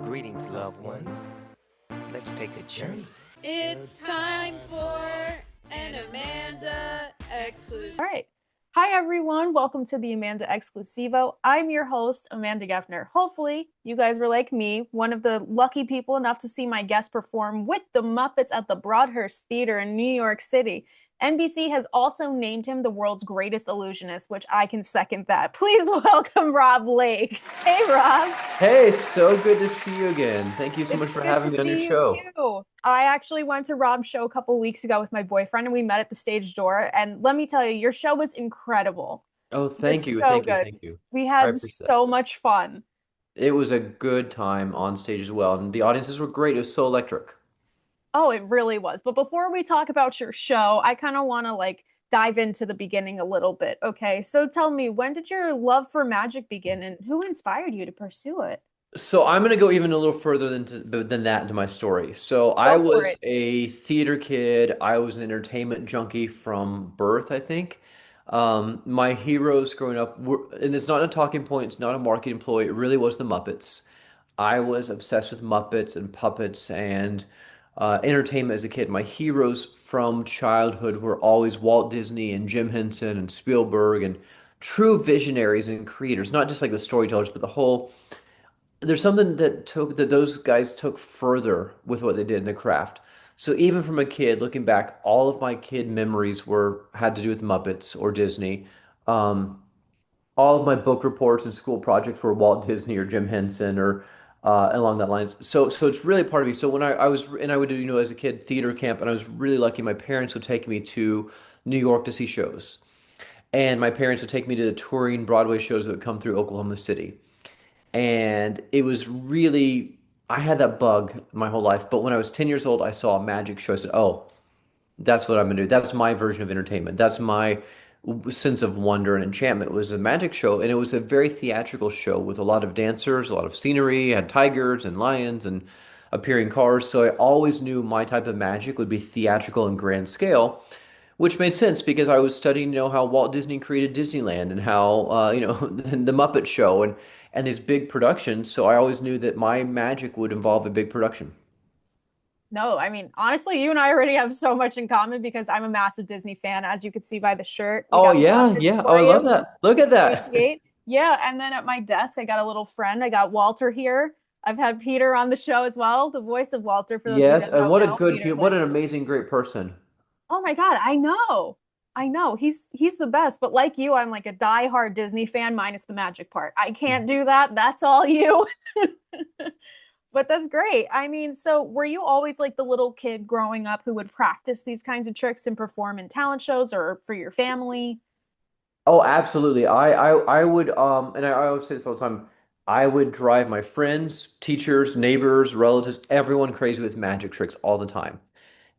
Greetings, loved ones. Let's take a journey. It's time for an Amanda exclusive. All right. Hi, everyone. Welcome to the Amanda Exclusivo. I'm your host, Amanda Geffner. Hopefully, you guys were like me, one of the lucky people enough to see my guest perform with the Muppets at the Broadhurst Theater in New York City. NBC has also named him the world's greatest illusionist, which I can second that. Please welcome Rob Lake. Hey, Rob. Hey, so good to see you again. Thank you so much It's for good to having me on your see you show. too. I actually went to Rob's show a couple weeks ago with my boyfriend and we met at the stage door. And let me tell you, your show was incredible. Oh, It was thank you, so thank you, good. thank you. We I had appreciate that. so much fun. It was a good time on stage as well, and the audiences were great. It was so electric. Oh, it really was. But before we talk about your show, I kind of want to dive into the beginning a little bit. Okay. So tell me, when did your love for magic begin and who inspired you to pursue it? So I'm going to go even a little further than that into my story. So I Go for was it. a theater kid. I was an entertainment junkie from birth, I think. My heroes growing up were, and it's not a talking point, it's not a marketing ploy. It really was the Muppets. I was obsessed with Muppets and puppets and entertainment as a kid. My heroes from childhood were always Walt Disney and Jim Henson and Spielberg and true visionaries and creators, not just like the storytellers, but the whole. There's something that those guys took further with what they did in the craft. So even from a kid looking back, all of my kid memories were had to do with Muppets or Disney. Um, all of my book reports and school projects were Walt Disney or Jim Henson or along that lines. So it's really part of me. So when I was and I would do as a kid theater camp, and I was really lucky. My parents would take me to New York to see shows, and my parents would take me to the touring Broadway shows that would come through Oklahoma City. And it was really I had that bug my whole life. But when I was 10 years old, I saw a magic show. I said, "Oh, that's what I'm gonna do. That's my version of entertainment. That's my sense of wonder and enchantment." It was a magic show, and it was a very theatrical show with a lot of dancers, a lot of scenery, had tigers and lions and appearing cars. So I always knew my type of magic would be theatrical and grand scale, which made sense because I was studying, how Walt Disney created Disneyland and how, the Muppet Show and these big productions. So I always knew that my magic would involve a big production. No, I mean, honestly, you and I already have so much in common because I'm a massive Disney fan, as you could see by the shirt. We Oh got yeah, Muppets yeah. Oh, for I love you. that. Look at that. Appreciate. Yeah, and then at my desk, I got a little friend. I got Walter here. I've had Peter on the show as well, the voice of Walter, for those of you Yes, that and don't what a know, good Peter what an Links. amazing, great person. Oh my God, I know. I know. He's the best. But like you, I'm like a diehard Disney fan minus the magic part. I can't do that. That's all you. But that's great. I mean, so were you always like the little kid growing up who would practice these kinds of tricks and perform in talent shows or for your family? Oh, absolutely. I would and I always say this all the time. I would drive my friends, teachers, neighbors, relatives, everyone crazy with magic tricks all the time.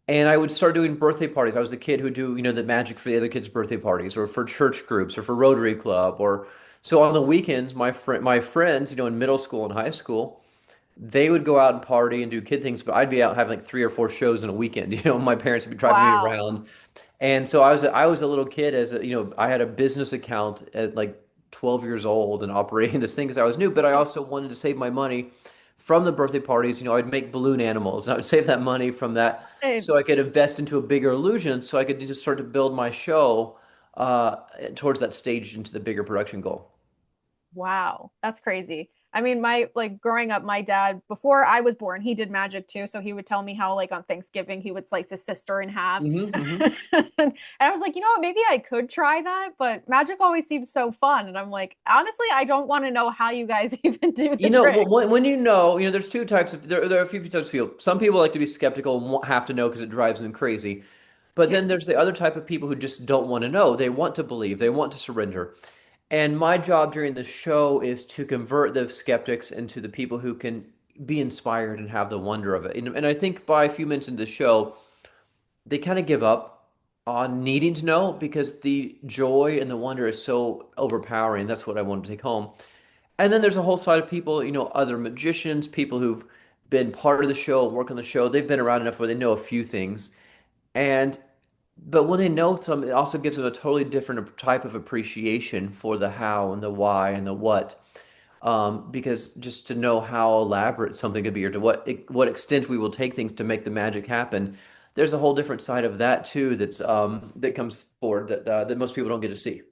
And I would start doing birthday parties. I was the kid who'd do, the magic for the other kids' birthday parties or for church groups or for Rotary Club or so on the weekends, my friends, in middle school and high school, they would go out and party and do kid things, but I'd be out having like three or four shows in a weekend. My parents would be driving me Wow. around. And so I was a little kid I had a business account at like 12 years old and operating this thing because I was new, but I also wanted to save my money from the birthday parties. I'd make balloon animals and I would save that money from that And so I could invest into a bigger illusion so I could just start to build my show uh, towards that stage into the bigger production goal. wow, that's crazy. I mean, my like growing up, my dad, before I was born, he did magic too. So he would tell me how, like, on Thanksgiving, he would slice his sister in half. Hmm. And I was like, you know what, maybe I could try that, but magic always seems so fun. And I'm like, honestly, I don't want to know how you guys even do the tricks. When there's two types of there are a few types of people. Some people like to be skeptical and have to know because it drives them crazy. But Yeah. then there's the other type of people who just don't want to know. They want to believe. They want to surrender. And my job during the show is to convert the skeptics into the people who can be inspired and have the wonder of it. And I think by a few minutes into the show, they kind of give up on needing to know because the joy and the wonder is so overpowering. That's what I wanted to take home. And then there's a whole side of people, other magicians, people who've been part of the show, work on the show. They've been around enough where they know a few things. And but when they know some, it also gives them a totally different type of appreciation for the how and the why and the what. because just to know how elaborate something could be, or to what extent we will take things to make the magic happen, there's a whole different side of that too that comes forward that most people don't get to see.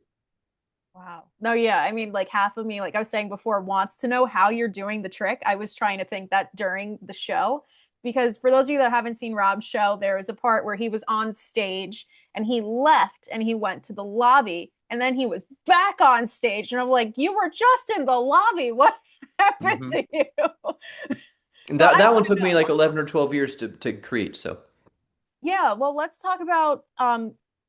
Wow. No, yeah. I mean, like half of me, like I was saying before, wants to know how you're doing the trick. I was trying to think that during the show, because for those of you that haven't seen Rob's show, there was a part where he was on stage and he left and he went to the lobby and then he was back on stage. And I'm like, you were just in the lobby. What happened Hmm. to you? And So that I that one want to took me like know. 11 or 12 years to create. So Yeah, well, let's talk about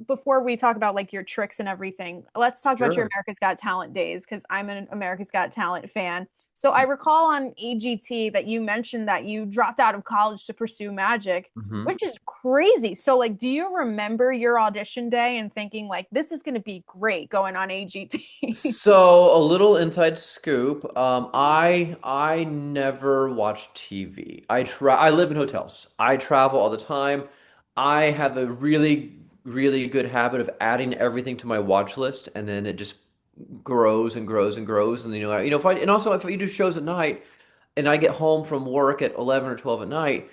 before we talk about like your tricks and everything. Let's talk about your sure. America's Got Talent days because I'm an America's Got Talent fan. So I recall on AGT that you mentioned that you dropped out of college to pursue magic, Hmm. which is crazy. So like, do you remember your audition day and thinking like this is going to be great going on AGT? So a little inside scoop. I never watch TV. I live in hotels. I travel all the time. I have a really good habit of adding everything to my watch list, and then it just grows and grows and grows. And if I and also if you do shows at night, and I get home from work at 11 or 12 at night,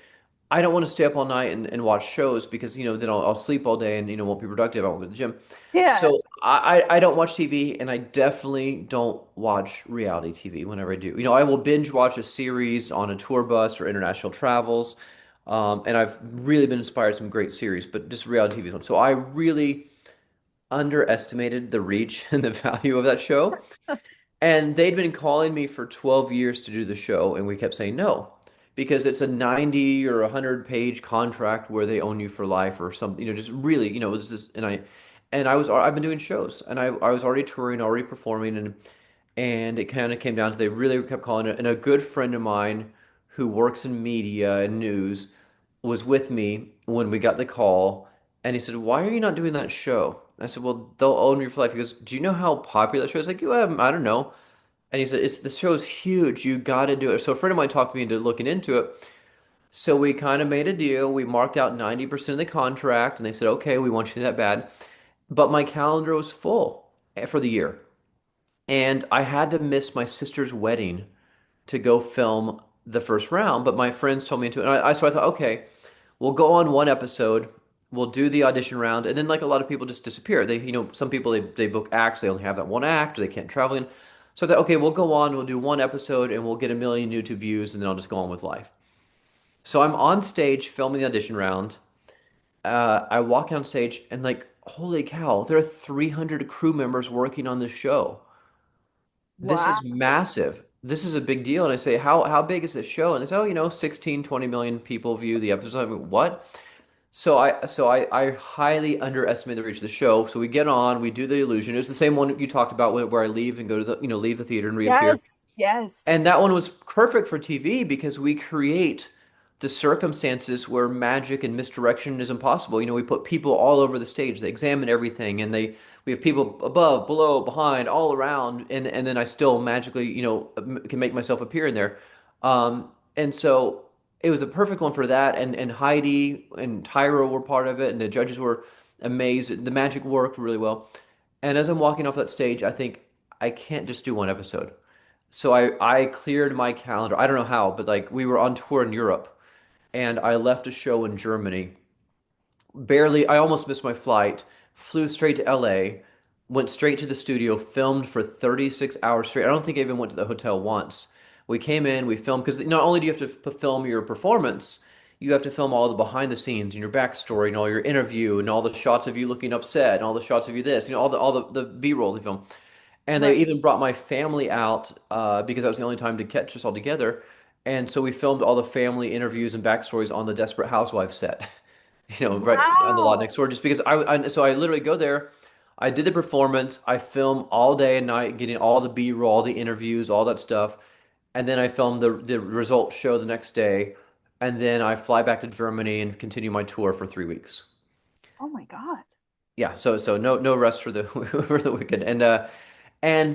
I don't want to stay up all night and watch shows because then I'll sleep all day and won't be productive. I won't go to the gym. Yeah. So I don't watch TV, and I definitely don't watch reality TV whenever I do. I will binge watch a series on a tour bus or international travels. And I've really been inspired some great series, but just reality TV is one. So I really underestimated the reach and the value of that show. And they'd been calling me for 12 years to do the show, and we kept saying no because it's a 90 or 100-page contract where they own you for life or something, just really, it's this, I've been doing shows, and I was already touring, already performing, and it kind of came down to they really kept calling it. And a good friend of mine who works in media and news was with me when we got the call, and he said, "Why are you not doing that show?" I said, "Well, they'll own you for life." He goes, "Do you know how popular that show is?" Like, I don't know. And he said, "It's the show's huge. You got to do it." So a friend of mine talked me into looking into it. So we kind of made a deal. We marked out 90% of the contract, and they said, "Okay, we want you that bad." But my calendar was full for the year, and I had to miss my sister's wedding to go film the first round. But my friends told me to, and so I thought, okay, we'll go on one episode. We'll do the audition round, and then like a lot of people just disappear. Some people they book acts, they only have that one act, or they can't travel in. So that okay, we'll go on, we'll do one episode, and we'll get a million YouTube views, and then I'll just go on with life. So I'm on stage filming the audition round. I walk on stage, and like, holy cow, there are 300 crew members working on this show. This Wow. is massive. This is a big deal. And I say, how big is this show? And they say, oh, 16, 20 million people view the episode. I mean, what? So I highly underestimate the reach of the show. So we get on, we do the illusion. It was the same one you talked about where I leave and go to leave the theater and reappear. Yes. Yes. And that one was perfect for TV because we create the circumstances where magic and misdirection is impossible. We put people all over the stage. They examine everything, and we have people above, below, behind, all around, and then I still magically, can make myself appear in there. And so it was a perfect one for that. And Heidi and Tyra were part of it, and the judges were amazed. The magic worked really well. And as I'm walking off that stage, I think I can't just do one episode. So I cleared my calendar. I don't know how, but like we were on tour in Europe, and I left a show in Germany. Barely, I almost missed my flight. Flew straight to LA, went straight to the studio, filmed for 36 hours straight. I don't think I even went to the hotel once. We came in, we filmed because not only do you have to film your performance, you have to film all the behind the scenes and your backstory and all your interview and all the shots of you looking upset and all the shots of you this, all the B-roll they film. And they Right. even brought my family out because that was the only time to catch us all together. And so we filmed all the family interviews and backstories on the Desperate Housewives set, right on the lot Wow. next door. Just because so I literally go there, I did the performance, I film all day and night, getting all the B-roll, all the interviews, all that stuff, and then I film the results show the next day, and then I fly back to Germany and continue my tour for 3 weeks. Oh my God. Yeah, so no rest for the for the wicked, and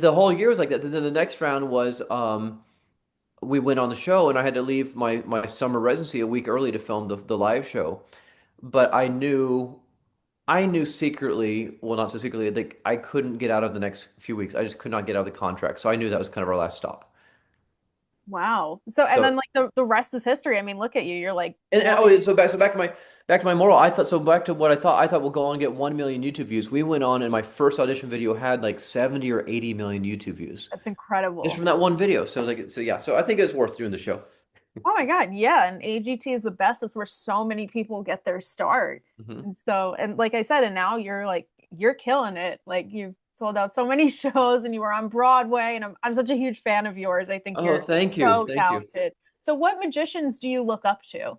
the whole year was like that. Then the next round was we went on the show, and I had to leave my summer residency a week early to film the live show. But I knew secretly, well, not so secretly, that I couldn't get out of the next few weeks. I just could not get out of the contract. So I knew that was kind of our last stop. Wow. So and then So like the rest is history. I mean, look at you. You're like blowing. oh, back to my moral. I thought so back to what I thought. I thought we'll go on and get 1 million YouTube views. We went on, and my first audition video had like 70 or 80 million YouTube views That's just incredible. from that one video. So I was like, so yeah. So I think it's worth doing the show. Oh my God, yeah. And AGT is the best. It's where so many people get their start. Hmm. And so, and like I said, and now you're like, you're killing it. Like you've sold out so many shows and you were on Broadway. And I'm such a huge fan of yours. I think Oh, you're thank you, so thank you. talented. So, what magicians do you look up to?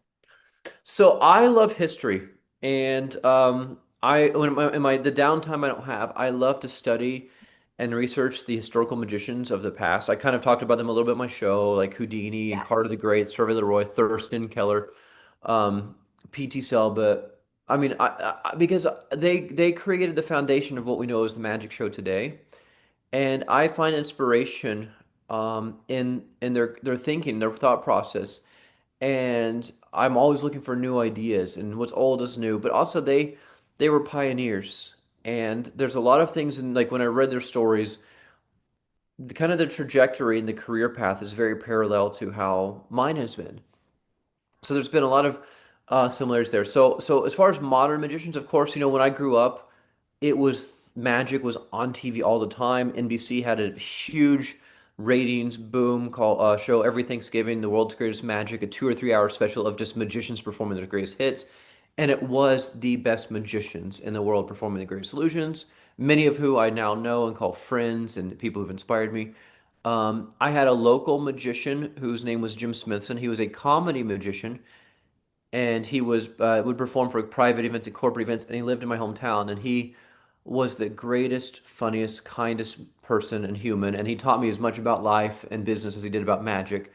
So I love history, and I when in my the downtime I don't have, I love to study and research the historical magicians of the past. I kind of talked about them a little bit in my show, like Houdini and Carter Yes. the Great, Survey Leroy, Thurston Keller, um, P.T. Selby. I mean, because they created the foundation of what we know as the magic show today, and I find inspiration in their thinking, their thought process, and I'm always looking for new ideas and what's old is new. But also they were pioneers, and there's a lot of things in like when I read their stories, the kind of the trajectory and the career path is very parallel to how mine has been. So there's been a lot of similarities there. So as far as modern magicians, of course, when I grew up, it was magic was on TV all the time. NBC had a huge ratings boom call show every Thanksgiving, The World's Greatest Magic, a 2 or 3 hour special of just magicians performing their greatest hits. And it was the best magicians in the world performing the greatest illusions, many of who I now know and call friends and people who've inspired me. I had a local magician whose name was Jim Smithson. He was a comedy magician, and he was would perform for private events and corporate events, and he lived in my hometown, and he was the greatest, funniest, kindest person and human, and he taught me as much about life and business as he did about magic.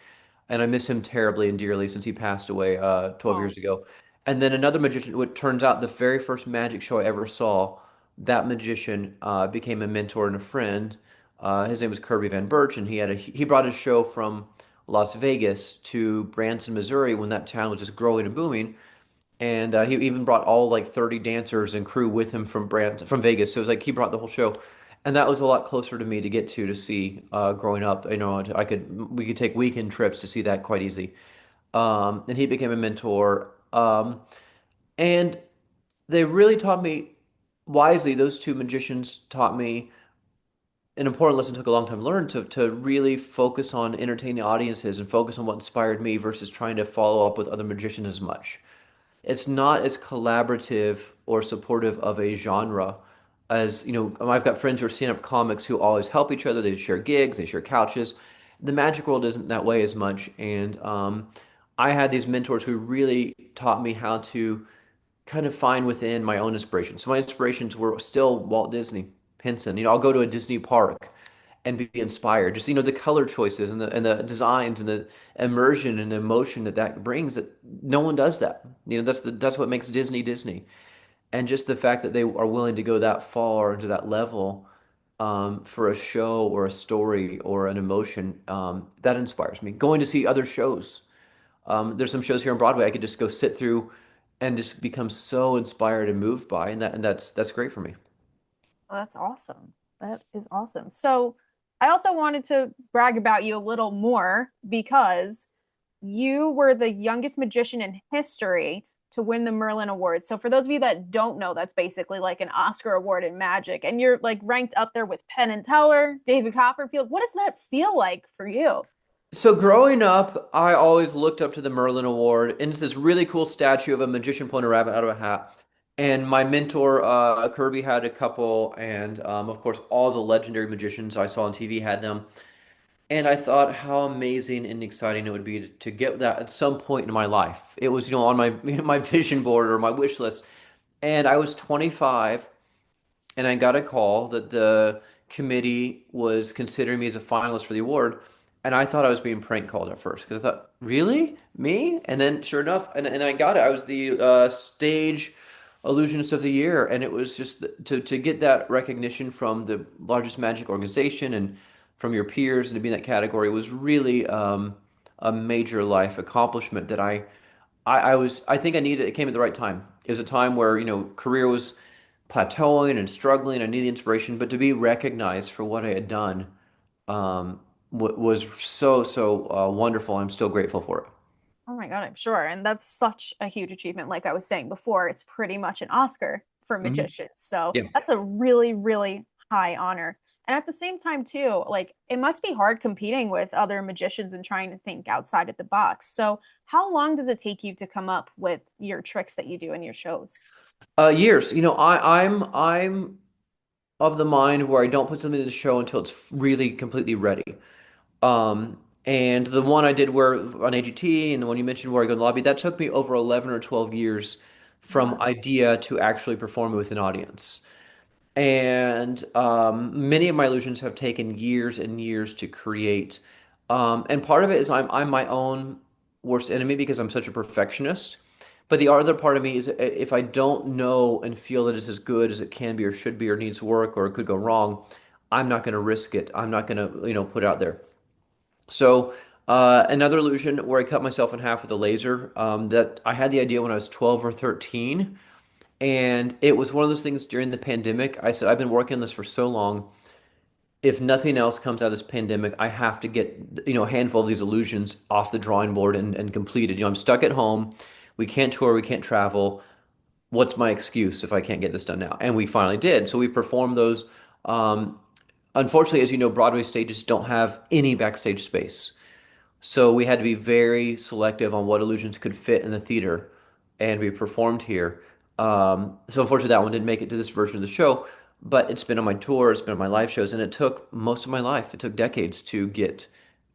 And I miss him terribly and dearly since he passed away 12 Oh, years ago. And then another magician, it turns out the very first magic show I ever saw, that magician became a mentor and a friend. His name was Kirby Van Birch, and he brought his show from Las Vegas to Branson, Missouri, when that town was just growing and booming. And he even brought all like 30 dancers and crew with him from Vegas. So it was like he brought the whole show, and that was a lot closer to me to get to see growing up. We could take weekend trips to see that quite easy. And he became a mentor, and they really taught me wisely. Those two magicians taught me an important lesson. Took a long time to learn to really focus on entertaining audiences and focus on what inspired me versus trying to follow up with other magicians as much. It's not as collaborative or supportive of a genre as, I've got friends who are stand-up comics who always help each other. They share gigs, they share couches. The magic world isn't that way as much. And I had these mentors who really taught me how to kind of find within my own inspiration. So my inspirations were still Walt Disney, Henson. I'll go to a Disney park and be inspired. Just the color choices and the designs and the immersion and the emotion that brings. That no one does that. That's what makes Disney Disney. And just the fact that they are willing to go that far into that level for a show or a story or an emotion, that inspires me. Going to see other shows. There's some shows here on Broadway I could just go sit through and just become so inspired and moved by, and that's great for me. well, that's awesome. That is awesome. So, I also wanted to brag about you a little more because you were the youngest magician in history to win the Merlin Award. So for those of you that don't know, that's basically like an Oscar award in magic. And you're like ranked up there with Penn and Teller, David Copperfield. What does that feel like for you? So growing up, I always looked up to the Merlin Award, and it's this really cool statue of a magician pulling a rabbit out of a hat. And my mentor, Kirby, had a couple, and of course, all the legendary magicians I saw on TV had them. And I thought how amazing and exciting it would be to get that at some point in my life. It was, on my my vision board or my wish list. And I was 25, and I got a call that the committee was considering me as a finalist for the award. And I thought I was being prank called at first because I thought, really? Me? And then sure enough, and I got it. I was the stage illusionist of the year. And it was just to get that recognition from the largest magic organization and from your peers and to be in that category was really a major life accomplishment that I think I needed. It came at the right time. It was a time where, career was plateauing and struggling. I needed the inspiration, but to be recognized for what I had done, was so wonderful. I'm still grateful for it. Oh my God, I'm sure. And that's such a huge achievement. Like I was saying before, it's pretty much an Oscar for Hmm. magicians. So Yeah. that's a really, really high honor. And at the same time, too, like it must be hard competing with other magicians and trying to think outside of the box. So how long does it take you to come up with your tricks that you do in your shows? Years. I'm of the mind where I don't put something in the show until it's really completely ready. And the one I did where on AGT and the one you mentioned where I go in the lobby, that took me over 11 or 12 years from Wow. idea to actually performing with an audience. And many of my illusions have taken years and years to create. And part of it is I'm my own worst enemy because I'm such a perfectionist. But the other part of me is if I don't know and feel that it's as good as it can be or should be or needs work or it could go wrong, I'm not going to risk it. I'm not going to, put it out there. So another illusion where I cut myself in half with a laser, that I had the idea when I was 12 or 13. And it was one of those things during the pandemic. I said, I've been working on this for so long. If nothing else comes out of this pandemic, I have to get, a handful of these illusions off the drawing board and completed. I'm stuck at home. We can't tour, we can't travel. What's my excuse if I can't get this done now? And we finally did. So we performed those. Um, Unfortunately, as you know, Broadway stages don't have any backstage space. So we had to be very selective on what illusions could fit in the theater, and we performed here. So unfortunately, that one didn't make it to this version of the show, but it's been on my tour, it's been on my live shows, and it took most of my life. It took decades to get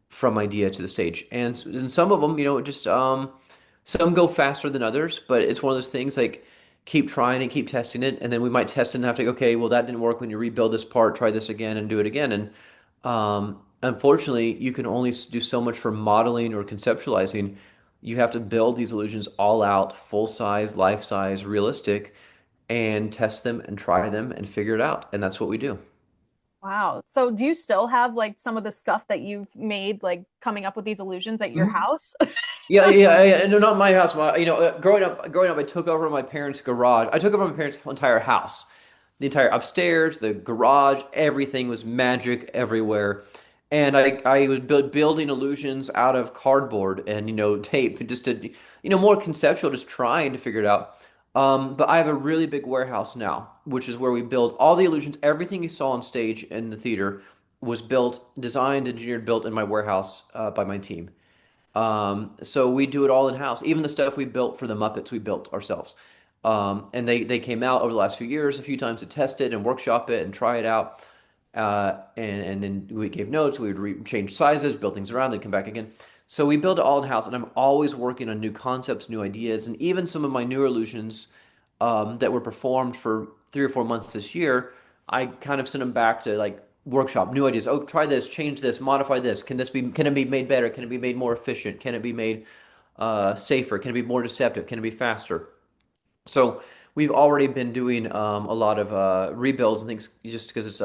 from idea to the stage. And some of them, it just some go faster than others, but it's one of those things like keep trying and keep testing it, and then we might test it and have to go, okay, well that didn't work when you rebuild this part, try this again and do it again. And unfortunately, you can only do so much for modeling or conceptualizing. You have to build these illusions all out, full size, life size, realistic, and test them and try them and figure it out. And that's what we do. Wow. So do you still have like some of the stuff that you've made, like coming up with these illusions at your house? Yeah, yeah, yeah. No, not my house. Growing up, I took over my parents' garage. I took over my parents' entire house. The entire upstairs, the garage, everything was magic everywhere. And I was building illusions out of cardboard and, tape, just to, more conceptual, just trying to figure it out. But I have a really big warehouse now, which is where we build all the illusions. Everything you saw on stage in the theater was built, designed, engineered, built in my warehouse by my team. So we do it all in house. Even the stuff we built for the Muppets, we built ourselves. And they came out over the last few years a few times to test it and workshop it and try it out. And then we gave notes. We would change sizes, build things around, then come back again. So we build it all in house, and I'm always working on new concepts, new ideas, and even some of my newer illusions that were performed for 3 or 4 months this year. I kind of sent them back to like workshop new ideas. Oh, try this, change this, modify this. Can it be made better? Can it be made more efficient? Can it be made safer? Can it be more deceptive? Can it be faster? So we've already been doing a lot of rebuilds and things just because it's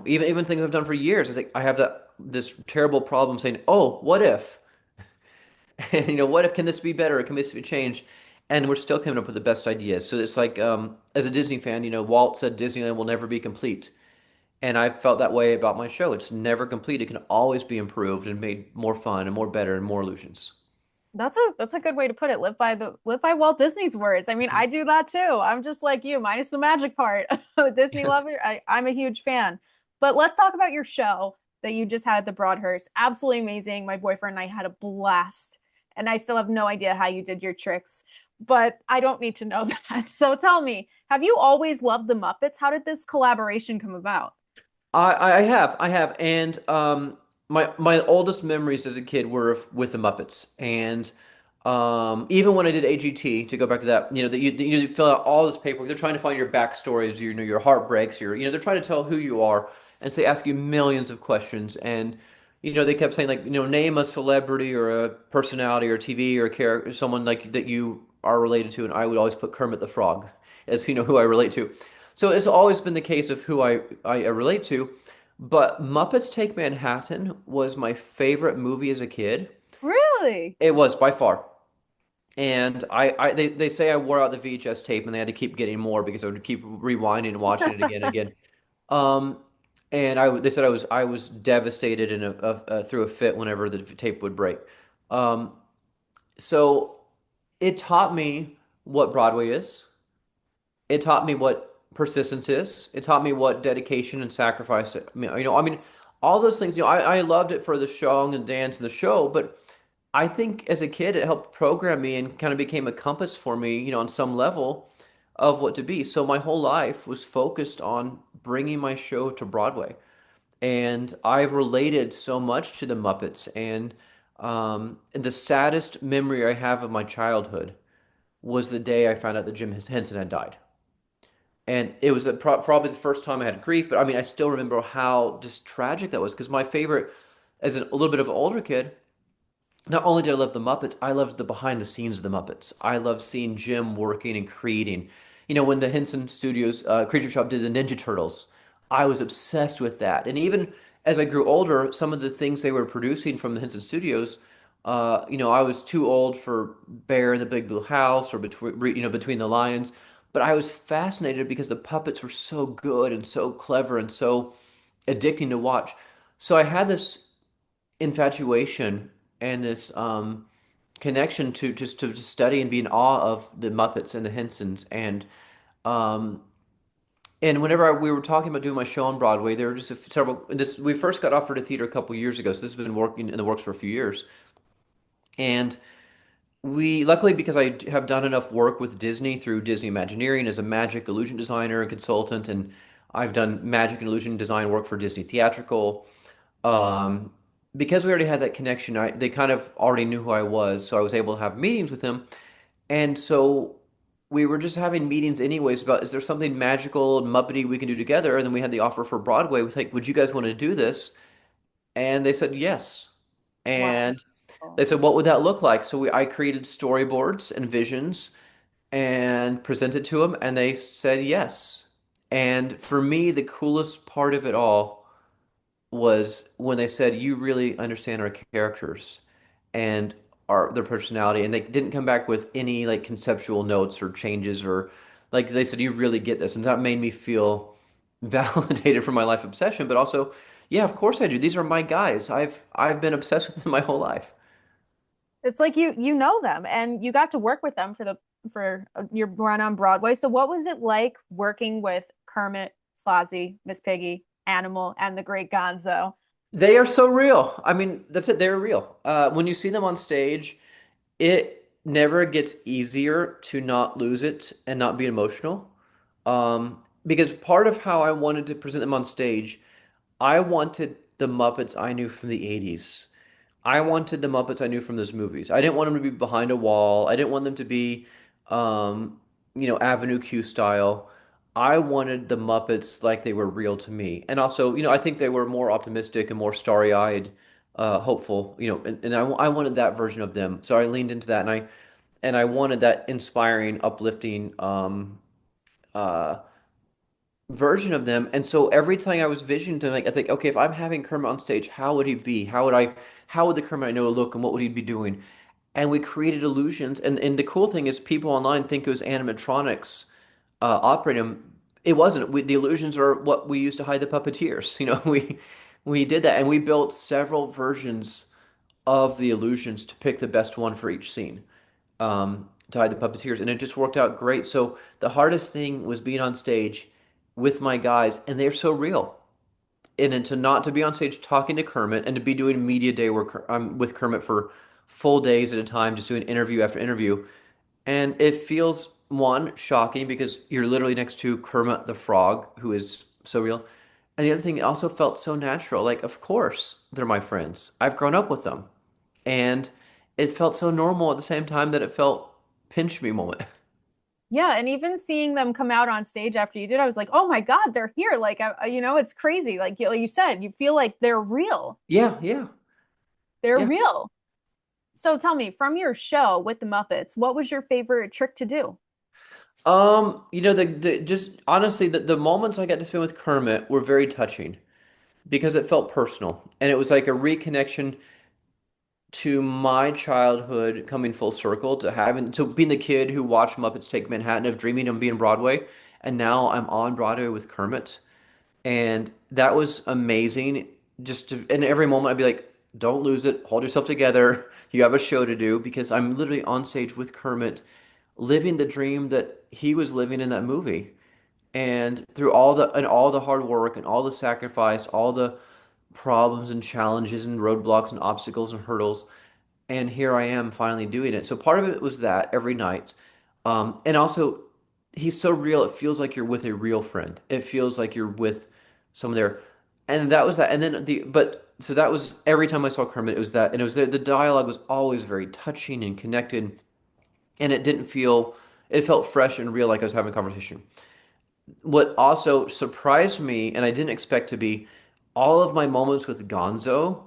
even things I've done for years. It's like I have this terrible problem saying, oh, what if? And what if can this be better? Can this be changed? And we're still coming up with the best ideas. So it's like as a Disney fan, Walt said Disneyland will never be complete. And I felt that way about my show. It's never complete. It can always be improved and made more fun and more better and more illusions. That's a good way to put it. Live by Walt Disney's words. I mean, I do that too. I'm just like you, minus the magic part. Disney lover. I'm a huge fan. But let's talk about your show that you just had at the Broadhurst. Absolutely amazing. My boyfriend and I had a blast, and I still have no idea how you did your tricks, but I don't need to know that. So tell me, have you always loved the Muppets? How did this collaboration come about? I have, and my oldest memories as a kid were with the Muppets, and even when I did AGT, to go back to that, you fill out all this paperwork. They're trying to find your backstories, your heartbreaks, they're trying to tell who you are, and so they ask you millions of questions, and they kept saying like, name a celebrity or a personality or TV or a character, someone like that you are related to, and I would always put Kermit the Frog as who I relate to. So it's always been the case of who I relate to. But Muppets Take Manhattan was my favorite movie as a kid. Really? It was by far. And they say I wore out the VHS tape and they had to keep getting more because I would keep rewinding and watching it again and again. Um, and they said I was devastated and through a fit whenever the tape would break. Um, so it taught me what Broadway is. It taught me what persistence is. It taught me what dedication and sacrifice. I mean, all those things. I loved it for the song and dance and the show, but I think as a kid, it helped program me and kind of became a compass for me, on some level of what to be. So my whole life was focused on bringing my show to Broadway. And I related so much to the Muppets. And the saddest memory I have of my childhood was the day I found out that Jim Henson had died. And it was probably the first time I had grief, but I mean, I still remember how just tragic that was because my favorite, as a little bit of an older kid, not only did I love the Muppets, I loved the behind the scenes of the Muppets. I loved seeing Jim working and creating. When the Henson Studios Creature Shop did the Ninja Turtles, I was obsessed with that. And even as I grew older, some of the things they were producing from the Henson Studios, I was too old for Bear in the Big Blue House or Between the Lions, but I was fascinated because the puppets were so good and so clever and so addicting to watch. So I had this infatuation and this connection to just to study and be in awe of the Muppets and the Hensons um, and whenever we were talking about doing my show on Broadway, there were just several. This we first got offered a theater a couple years ago, so this has been working in the works for a few years. And we luckily because I have done enough work with Disney through Disney Imagineering as a magic illusion designer and consultant, and I've done magic and illusion design work for Disney Theatrical. Um, because we already had that connection, they kind of already knew who I was, so I was able to have meetings with him. And so we were just having meetings anyways about is there something magical and Muppety we can do together? And then we had the offer for Broadway. We think, would you guys want to do this? And they said yes. Wow. And they said, what would that look like? So I created storyboards and visions and presented to them, and they said yes. And for me, the coolest part of it all was when they said you really understand our characters and their personality, and they didn't come back with any like conceptual notes or changes or like they said you really get this, and that made me feel validated for my life obsession, but also yeah, of course I do. These are my guys. I've been obsessed with them my whole life. It's like you know them and you got to work with them for your run on Broadway. So what was it like working with Kermit, Fozzie, Miss Piggy, Animal, and the Great Gonzo? They are so real. I mean, that's it. They're real. When you see them on stage, it never gets easier to not lose it and not be emotional. Because part of how I wanted to present them on stage, I wanted the Muppets I knew from the 80s. I wanted the Muppets I knew from those movies. I didn't want them to be behind a wall. I didn't want them to be, Avenue Q style. I wanted the Muppets like they were real to me. And also, I think they were more optimistic and more starry-eyed, hopeful, and I wanted that version of them. So I leaned into that and I wanted that inspiring, uplifting uh version of them. And so every time I was visioning to like, I was like, okay, if I'm having Kermit on stage, how would he be? How would the Kermit I know look and what would he be doing? And we created illusions. And the cool thing is people online think it was animatronics operating them. It wasn't. The illusions are what we used to hide the puppeteers. We did that and we built several versions of the illusions to pick the best one for each scene to hide the puppeteers, and it just worked out great. So the hardest thing was being on stage with my guys, and they're so real. And then to be on stage talking to Kermit and to be doing media day where I'm with Kermit for full days at a time, just doing interview after interview, and it feels one shocking because you're literally next to Kermit the Frog, who is so real. And the other thing, it also felt so natural. Like, of course, they're my friends. I've grown up with them. And it felt so normal at the same time that it felt pinch me moment. Yeah, and even seeing them come out on stage after you did, I was like, "Oh my God, they're here!" Like, it's crazy. Like you said, you feel like they're real. Yeah, yeah, They're yeah. real. So tell me, from your show with the Muppets, what was your favorite trick to do? The just honestly, the moments I got to spend with Kermit were very touching because it felt personal and it was like a reconnection to my childhood coming full circle to being the kid who watched Muppets Take Manhattan of dreaming of being Broadway, and now I'm on Broadway with Kermit. And that was amazing. Just to, in every moment, I'd be like, don't lose it. Hold yourself together. You have a show to do because I'm literally on stage with Kermit, living the dream that he was living in that movie. And through all the hard work and all the sacrifice, all the problems and challenges and roadblocks and obstacles and hurdles, and here I am finally doing it. So part of it was that every night, and also he's so real. It feels like you're with a real friend. It feels like you're with someone there, and that was that. And then so that was every time I saw Kermit, it was that, and it was the dialogue was always very touching and connected, and it didn't feel it felt fresh and real, like I was having a conversation. What also surprised me, and I didn't expect to be, all of my moments with Gonzo,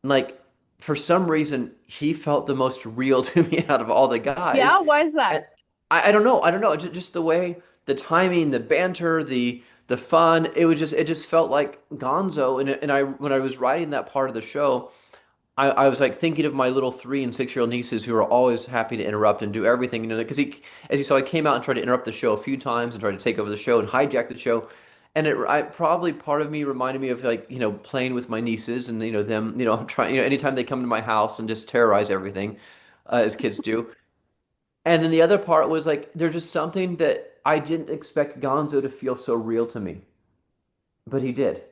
like for some reason he felt the most real to me out of all the guys. Yeah, why is that? And I don't know. I don't know. Just the way, the timing, the banter, the fun. It just felt like Gonzo. And I when I was writing that part of the show, I was like thinking of my little 3 and 6 year old nieces who are always happy to interrupt and do everything, because as you saw, he came out and tried to interrupt the show a few times and tried to take over the show and hijack the show. And probably part of me reminded me of like, playing with my nieces and, them, trying, anytime they come to my house and just terrorize everything, as kids do. And then the other part was like, there's just something that I didn't expect Gonzo to feel so real to me, but he did.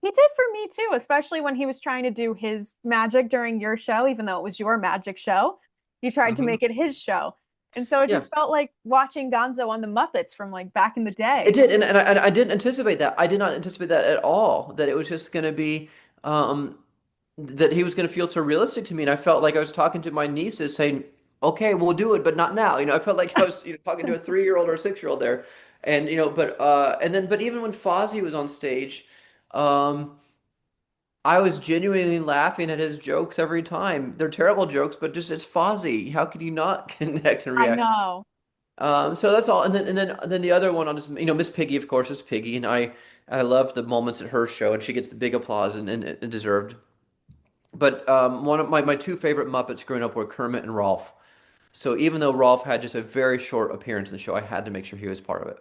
He did for me too, especially when he was trying to do his magic during your show, even though it was your magic show. He tried to Hmm. make it his show. And so it Yeah. just felt like watching Gonzo on the Muppets from like back in the It day. did, and I didn't anticipate that. I did not anticipate that at all. That it was just going to be, that he was going to feel so realistic to me, and I felt like I was talking to my nieces, saying, "Okay, we'll do it, but not now." I felt like I was, talking to a 3 year old or a 6 year old there, and but even when Fozzie was on stage, um, I was genuinely laughing at his jokes every time. They're terrible jokes, but just it's Fozzie. How could you not connect and I react? know. So that's all. And then the other one, I'll just, Miss Piggy, of course, is Piggy, and I love the moments at her show, and she gets the big applause and deserved. But one of my two favorite Muppets growing up were Kermit and Rolf. So even though Rolf had just a very short appearance in the show, I had to make sure he was part of it.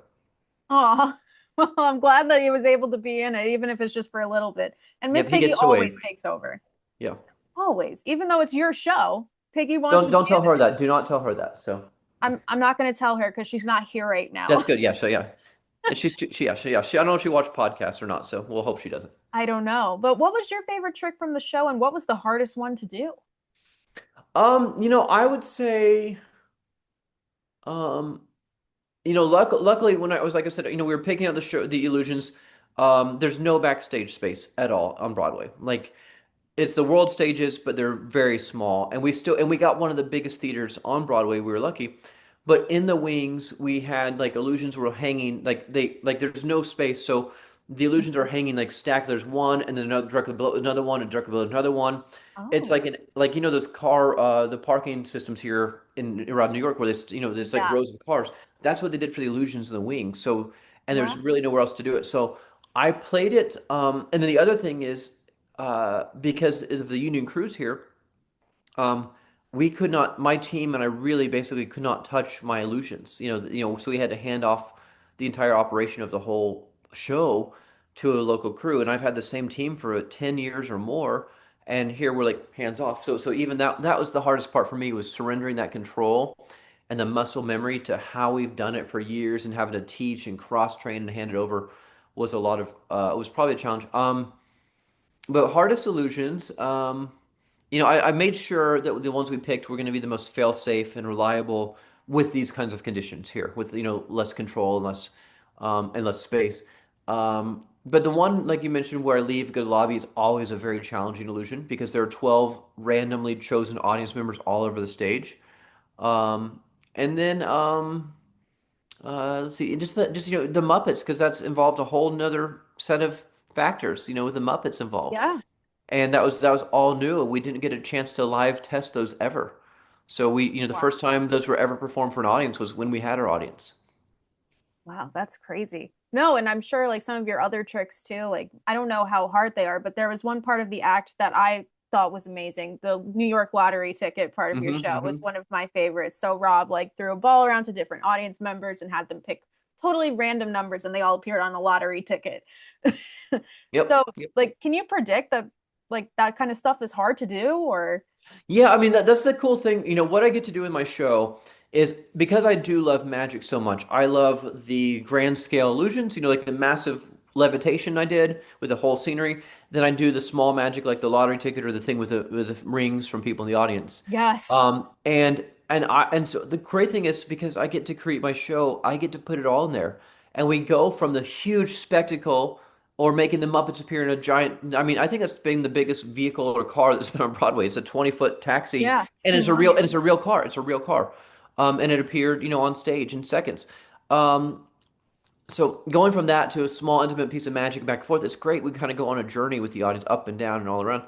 Oh, well, I'm glad that he was able to be in it, even if it's just for a little bit. And Miss Yep, he Piggy gets to wave. always takes over. Yeah. Always. Even though it's your show, Piggy wants Don't to be don't tell in her it. that. Do not tell her that. So I'm not going to tell her because she's not here right that's now. good. Yeah. So yeah, and she. I don't know if she watched podcasts or not. So we'll hope she doesn't. I don't know. But what was your favorite trick from the show and what was the hardest one to do? I would say, um, luckily when I was, like I said, we were picking out the show, the illusions. There's no backstage space at all on Broadway. Like it's the world stages, but they're very small. And we got one of the biggest theaters on Broadway. We were lucky. But in the wings, we had like illusions were hanging like there's no space. So the illusions are hanging like stacked. There's one and then another directly below another one and directly below another one. It's Oh, like those the parking systems here in around New York where there's like yeah. rows of cars. That's what they did for the illusions in the wings. So, and Wow. there's really nowhere else to do it. So I played it. And then the other thing is, because of the union crews here, um, we could not, my team and I really basically could not touch my illusions. So we had to hand off the entire operation of the whole show to a local crew. And I've had the same team for 10 years or more. And here we're like hands off. So even that was the hardest part for me, was surrendering that control and the muscle memory to how we've done it for years, and having to teach and cross train and hand it over was a lot of, it was probably a challenge. But hardest illusions, I made sure that the ones we picked were going to be the most fail-safe and reliable with these kinds of conditions here, with less control and less space. But the one, like you mentioned, where I leave go to the lobby is always a very challenging illusion because there are 12 randomly chosen audience members all over the stage. And then let's see, just the Muppets, because that's involved a whole nother set of factors, with the Muppets involved. Yeah. And that was all new, and we didn't get a chance to live test those ever. So the Wow. first time those were ever performed for an audience was when we had our audience. Wow, that's crazy. No, and I'm sure like some of your other tricks too, like I don't know how hard they are, but there was one part of the act that I thought was amazing. The New York lottery ticket part of your Hmm. show was Hmm. one of my favorites. So Rob like threw a ball around to different audience members and had them pick totally random numbers and they all appeared on a lottery ticket. Yep. So, Yep. like, can you predict that like that kind of stuff is hard to do or Yeah, I mean that's the cool thing. What I get to do in my show is because I do love magic so much. I love the grand scale illusions, like the massive levitation I did with the whole scenery. Then I do the small magic like the lottery ticket or the thing with the rings from people in the audience. yes. And so the great thing is because I get to create my show, I get to put it all in there. And we go from the huge spectacle or making the Muppets appear in a giant. I mean, I think that's been the biggest vehicle or car that's been on Broadway. It's a 20-foot taxi, Yeah, it's and it's humongous. a real car. It's a real car, and it appeared, on stage in seconds. So going from that to a small, intimate piece of magic back and forth, it's great. We kind of go on a journey with the audience, up and down and all around.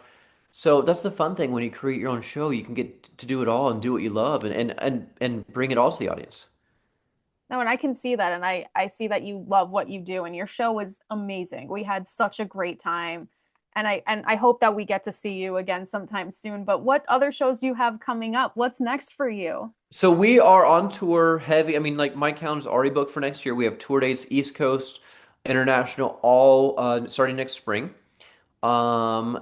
So that's the fun thing when you create your own show. You can get to do it all and do what you love, and bring it all to the audience. No, and I can see that, and I see that you love what you do, and your show was amazing. We had such a great time, and I hope that we get to see you again sometime soon. But what other shows do you have coming up? What's next for you? So we are on tour heavy. I mean, like my calendar's already booked for next year. We have tour dates, East Coast, International, all starting next spring. Um,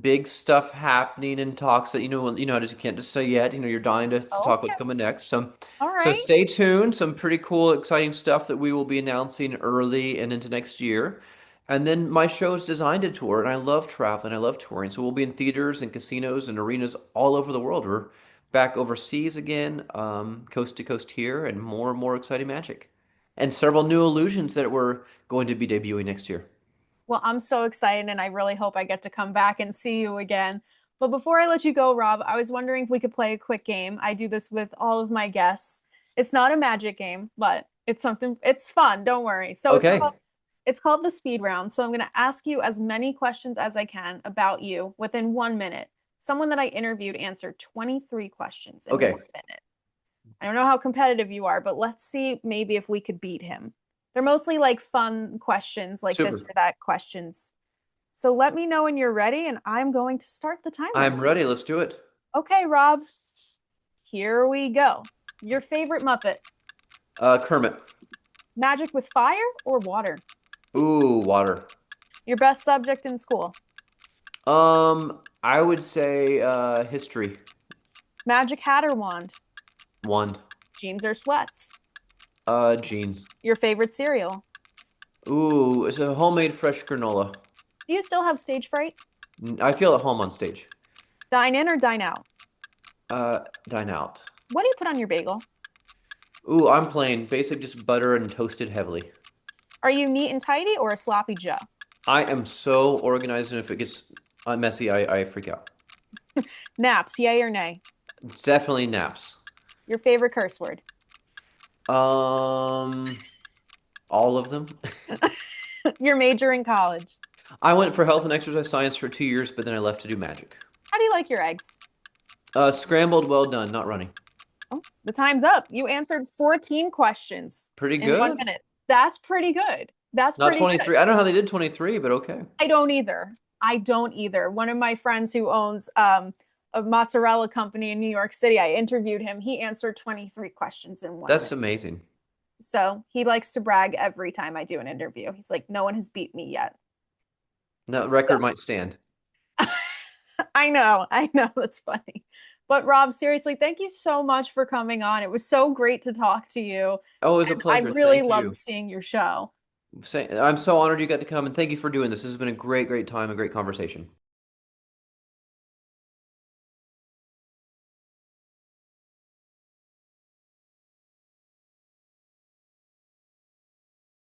Big stuff happening in talks that just you can't just say yet. You're dying to talk Okay, what's coming next. So, all so right. stay tuned. Some pretty cool, exciting stuff that we will be announcing early and into next year. And then my show is designed to tour, and I love traveling. I love touring. So we'll be in theaters and casinos and arenas all over the world. We're back overseas again, coast to coast here, and more exciting magic, and several new illusions that we're going to be debuting next year. Well, I'm so excited, and I really hope I get to come back and see you again. But before I let you go, Rob, I was wondering if we could play a quick game. I do this with all of my guests. It's not a magic game, but it's fun. Don't worry. So Okay. it's called the speed round. So I'm going to ask you as many questions as I can about you within 1 minute. Someone that I interviewed answered 23 questions in Okay. 1 minute. I don't know how competitive you are, but let's see maybe if we could beat him. They're mostly like fun questions, like this Super. or that questions. So let me know when you're ready, and I'm going to start the timer. I'm ready. Let's do it. Okay, Rob, here we go. Your favorite Muppet, Kermit. magic with fire or water? Ooh, water. Your best subject in school, I would say history. magic hat or wand, Wand. jeans or sweats? Jeans. Your favorite cereal. Ooh, it's a homemade fresh granola. Do you still have stage fright? I feel at home on stage. Dine in or dine out? Dine out. What do you put on your bagel? Ooh, I'm plain. Basic, just butter and toasted heavily. Are you neat and tidy or a sloppy Joe? I am so organized, and if it gets messy, I freak out. Naps, yay or nay? Definitely naps. Your favorite curse word? Um, all of them. Your major in college? I went for health and exercise science for 2 years, but then I left to do magic. How do you like your eggs? Scrambled, well done, not running. Oh, the time's up. You answered 14 questions Pretty in one good. minute. That's pretty good. That's Not pretty good. 23. I don't know how they did 23, but okay. I don't either. I don't either. One of my friends who owns a mozzarella company in New York City, I interviewed him. He answered 23 questions in 1 minute. That's amazing. So he likes to brag every time I do an interview. He's like, no one has beat me yet. That So record might stand. I know, that's funny. But Rob, seriously, thank you so much for coming on. It was so great to talk to you. Oh, it was a And I pleasure. really Thank loved you. seeing your show. I'm so honored you got to come, and thank you for doing this. This has been a great time, a great conversation.